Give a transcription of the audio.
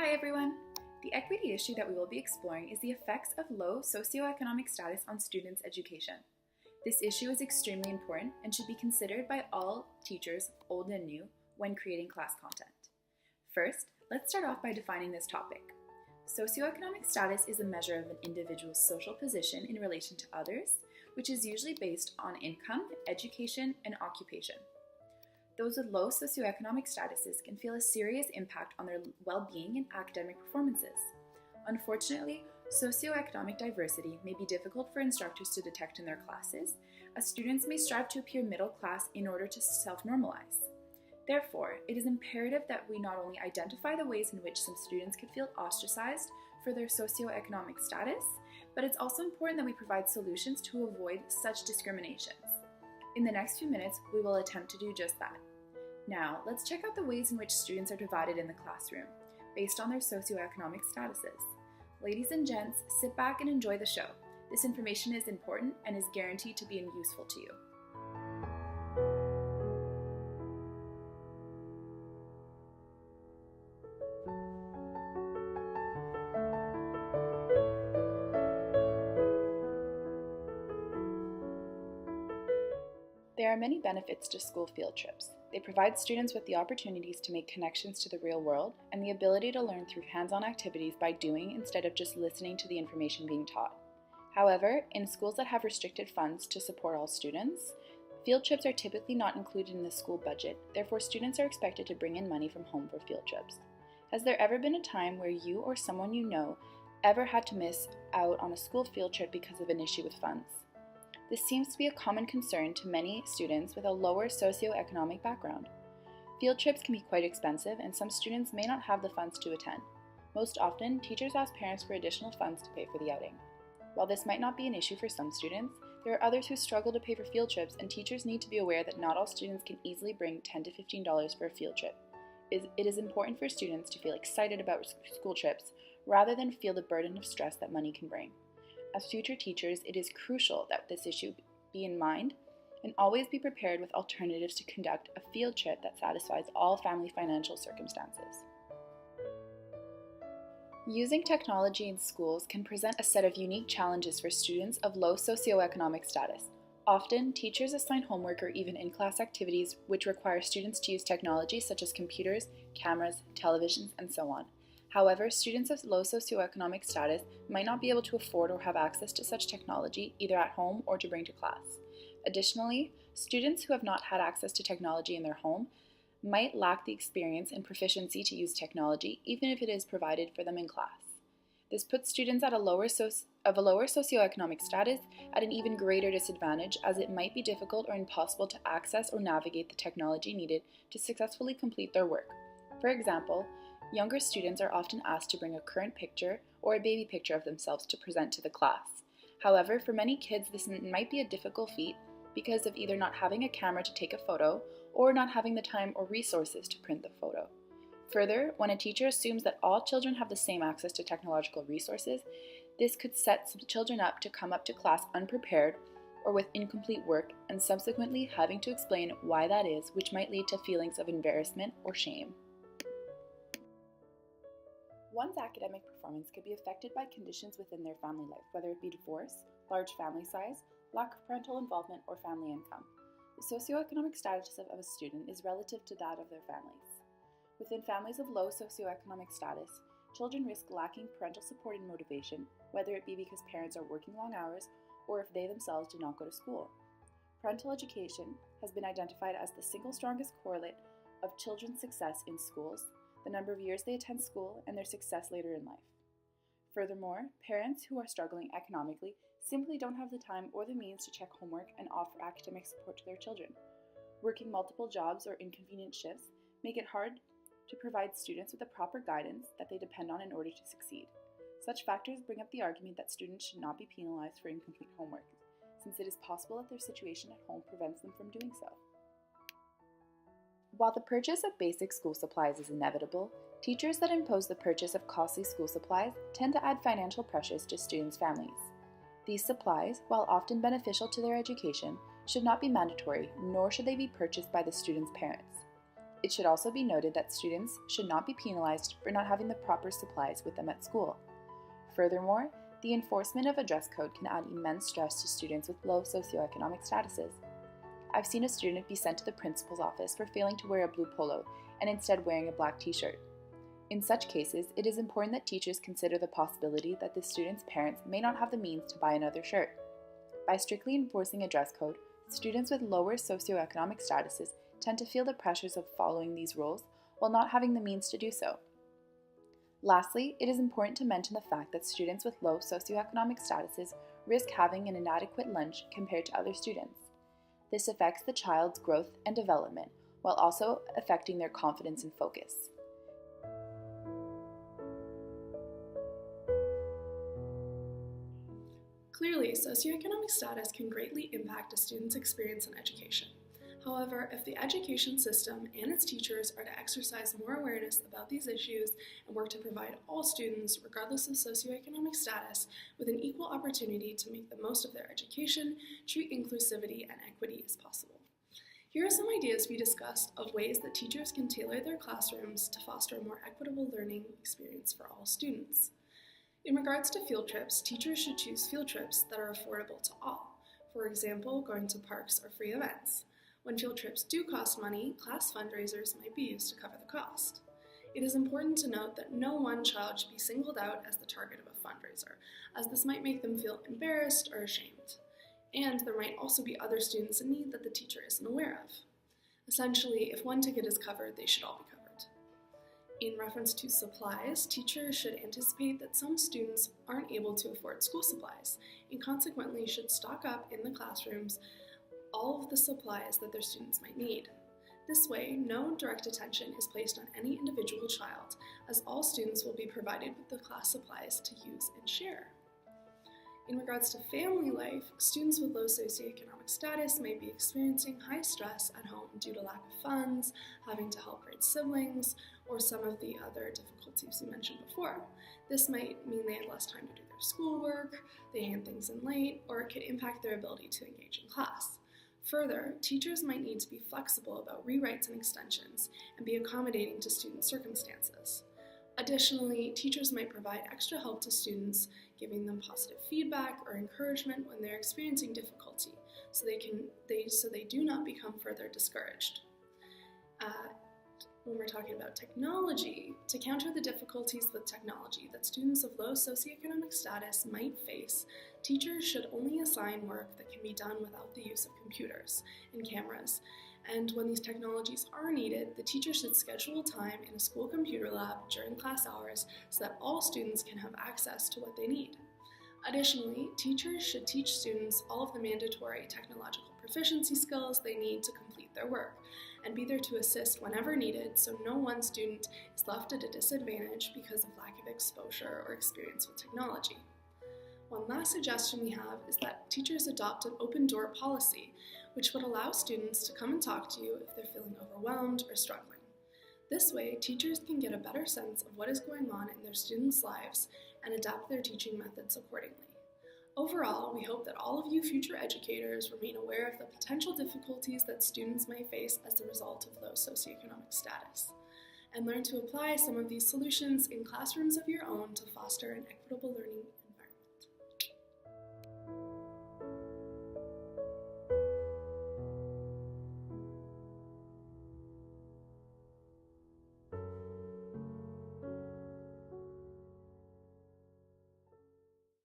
Hi everyone! The equity issue that we will be exploring is the effects of low socioeconomic status on students' education. This issue is extremely important and should be considered by all teachers, old and new, when creating class content. First, let's start off by defining this topic. Socioeconomic status is a measure of an individual's social position in relation to others, which is usually based on income, education, and occupation. Those with low socioeconomic statuses can feel a serious impact on their well-being and academic performances. Unfortunately, socioeconomic diversity may be difficult for instructors to detect in their classes, as students may strive to appear middle class in order to self-normalize. Therefore, it is imperative that we not only identify the ways in which some students could feel ostracized for their socioeconomic status, but it's also important that we provide solutions to avoid such discriminations. In the next few minutes, we will attempt to do just that. Now, let's check out the ways in which students are divided in the classroom, based on their socioeconomic statuses. Ladies and gents, sit back and enjoy the show. This information is important and is guaranteed to be useful to you. There are many benefits to school field trips. They provide students with the opportunities to make connections to the real world and the ability to learn through hands-on activities by doing instead of just listening to the information being taught. However, in schools that have restricted funds to support all students, field trips are typically not included in the school budget, therefore students are expected to bring in money from home for field trips. Has there ever been a time where you or someone you know ever had to miss out on a school field trip because of an issue with funds? This seems to be a common concern to many students with a lower socioeconomic background. Field trips can be quite expensive and some students may not have the funds to attend. Most often, teachers ask parents for additional funds to pay for the outing. While this might not be an issue for some students, there are others who struggle to pay for field trips, and teachers need to be aware that not all students can easily bring $10 to $15 for a field trip. It is important for students to feel excited about school trips rather than feel the burden of stress that money can bring. As future teachers, it is crucial that this issue be in mind and always be prepared with alternatives to conduct a field trip that satisfies all family financial circumstances. Using technology in schools can present a set of unique challenges for students of low socioeconomic status. Often, teachers assign homework or even in-class activities which require students to use technology such as computers, cameras, televisions, and so on. However, students of low socioeconomic status might not be able to afford or have access to such technology either at home or to bring to class. Additionally, students who have not had access to technology in their home might lack the experience and proficiency to use technology even if it is provided for them in class. This puts students at a lower socioeconomic status at an even greater disadvantage, as it might be difficult or impossible to access or navigate the technology needed to successfully complete their work. For example, younger students are often asked to bring a current picture or a baby picture of themselves to present to the class. However, for many kids, this might be a difficult feat because of either not having a camera to take a photo or not having the time or resources to print the photo. Further, when a teacher assumes that all children have the same access to technological resources, this could set some children up to come up to class unprepared or with incomplete work, and subsequently having to explain why that is, which might lead to feelings of embarrassment or shame. One's academic performance could be affected by conditions within their family life, whether it be divorce, large family size, lack of parental involvement, or family income. The socioeconomic status of a student is relative to that of their families. Within families of low socioeconomic status, children risk lacking parental support and motivation, whether it be because parents are working long hours or if they themselves do not go to school. Parental education has been identified as the single strongest correlate of children's success in schools, the number of years they attend school, and their success later in life. Furthermore, parents who are struggling economically simply don't have the time or the means to check homework and offer academic support to their children. Working multiple jobs or inconvenient shifts make it hard to provide students with the proper guidance that they depend on in order to succeed. Such factors bring up the argument that students should not be penalized for incomplete homework, since it is possible that their situation at home prevents them from doing so. While the purchase of basic school supplies is inevitable, teachers that impose the purchase of costly school supplies tend to add financial pressures to students' families. These supplies, while often beneficial to their education, should not be mandatory, nor should they be purchased by the students' parents. It should also be noted that students should not be penalized for not having the proper supplies with them at school. Furthermore, the enforcement of a dress code can add immense stress to students with low socioeconomic statuses. I've seen a student be sent to the principal's office for failing to wear a blue polo and instead wearing a black t-shirt. In such cases, it is important that teachers consider the possibility that the student's parents may not have the means to buy another shirt. By strictly enforcing a dress code, students with lower socioeconomic statuses tend to feel the pressures of following these rules while not having the means to do so. Lastly, it is important to mention the fact that students with low socioeconomic statuses risk having an inadequate lunch compared to other students. This affects the child's growth and development, while also affecting their confidence and focus. Clearly, socioeconomic status can greatly impact a student's experience in education. However, if the education system and its teachers are to exercise more awareness about these issues and work to provide all students, regardless of socioeconomic status, with an equal opportunity to make the most of their education, treat inclusivity and equity as possible. Here are some ideas we discussed of ways that teachers can tailor their classrooms to foster a more equitable learning experience for all students. In regards to field trips, teachers should choose field trips that are affordable to all. For example, going to parks or free events. When field trips do cost money, class fundraisers might be used to cover the cost. It is important to note that no one child should be singled out as the target of a fundraiser, as this might make them feel embarrassed or ashamed. And there might also be other students in need that the teacher isn't aware of. Essentially, if one ticket is covered, they should all be covered. In reference to supplies, teachers should anticipate that some students aren't able to afford school supplies, and consequently should stock up in the classrooms all of the supplies that their students might need. This way, no direct attention is placed on any individual child, as all students will be provided with the class supplies to use and share. In regards to family life, students with low socioeconomic status may be experiencing high stress at home due to lack of funds, having to help raise siblings, or some of the other difficulties we mentioned before. This might mean they have less time to do their schoolwork, they hand things in late, or it could impact their ability to engage in class. Further, teachers might need to be flexible about rewrites and extensions and be accommodating to student circumstances. Additionally, teachers might provide extra help to students, giving them positive feedback or encouragement when they're experiencing difficulty, so they do not become further discouraged. When we're talking about technology, to counter the difficulties with technology that students of low socioeconomic status might face, teachers should only assign work that can be done without the use of computers and cameras. And when these technologies are needed, the teacher should schedule time in a school computer lab during class hours so that all students can have access to what they need. Additionally, teachers should teach students all of the mandatory technological proficiency skills they need to complete their work, and be there to assist whenever needed so no one student is left at a disadvantage because of lack of exposure or experience with technology. One last suggestion we have is that teachers adopt an open door policy, which would allow students to come and talk to you if they're feeling overwhelmed or struggling. This way, teachers can get a better sense of what is going on in their students' lives and adapt their teaching methods accordingly. Overall, we hope that all of you future educators remain aware of the potential difficulties that students may face as a result of low socioeconomic status, and learn to apply some of these solutions in classrooms of your own to foster an equitable learning